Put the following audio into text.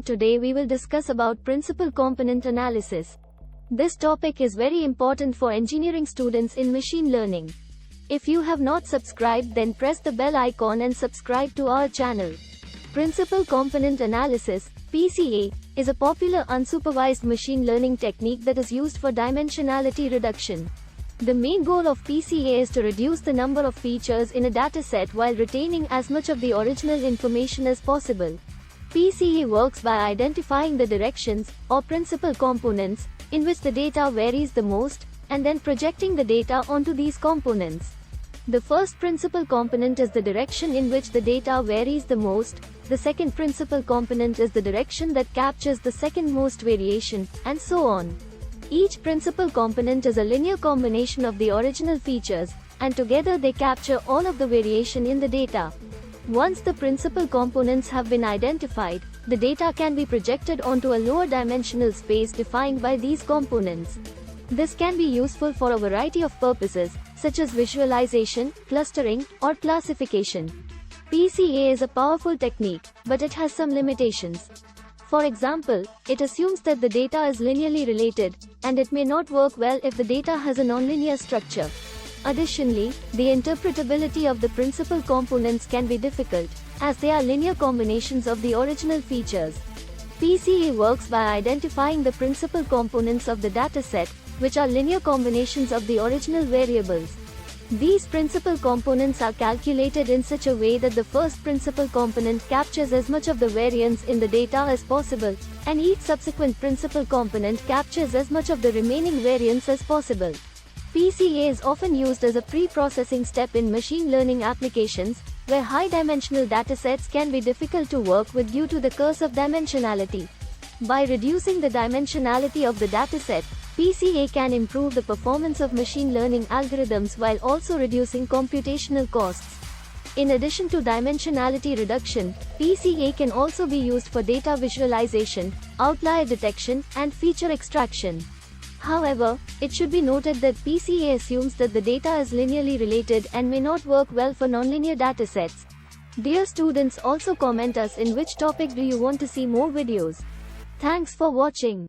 today we will discuss about principal component analysis. This topic is very important for engineering students in machine learning. If you have not subscribed, then press the bell icon and subscribe to our channel. Principal component analysis, PCA, is a popular unsupervised machine learning technique that is used for dimensionality reduction. The main goal of PCA is to reduce the number of features in a dataset while retaining as much of the original information as possible. PCA works by identifying the directions, or principal components, in which the data varies the most, and then projecting the data onto these components. The first principal component is the direction in which the data varies the most, the second principal component is the direction that captures the second most variation, and so on. Each principal component is a linear combination of the original features, and together they capture all of the variation in the data. Once the principal components have been identified, the data can be projected onto a lower dimensional space defined by these components. This can be useful for a variety of purposes, such as visualization, clustering, or classification. PCA is a powerful technique, but it has some limitations. For example, it assumes that the data is linearly related, and it may not work well if the data has a nonlinear structure. Additionally, the interpretability of the principal components can be difficult, as they are linear combinations of the original features. PCA works by identifying the principal components of the dataset, which are linear combinations of the original variables. These principal components are calculated in such a way that the first principal component captures as much of the variance in the data as possible, and each subsequent principal component captures as much of the remaining variance as possible. PCA is often used as a pre-processing step in machine learning applications, where high-dimensional datasets can be difficult to work with due to the curse of dimensionality. By reducing the dimensionality of the dataset, PCA can improve the performance of machine learning algorithms while also reducing computational costs. In addition to dimensionality reduction, PCA can also be used for data visualization, outlier detection, and feature extraction. However, it should be noted that PCA assumes that the data is linearly related and may not work well for nonlinear datasets. Dear students, also comment us in which topic do you want to see more videos. Thanks for watching.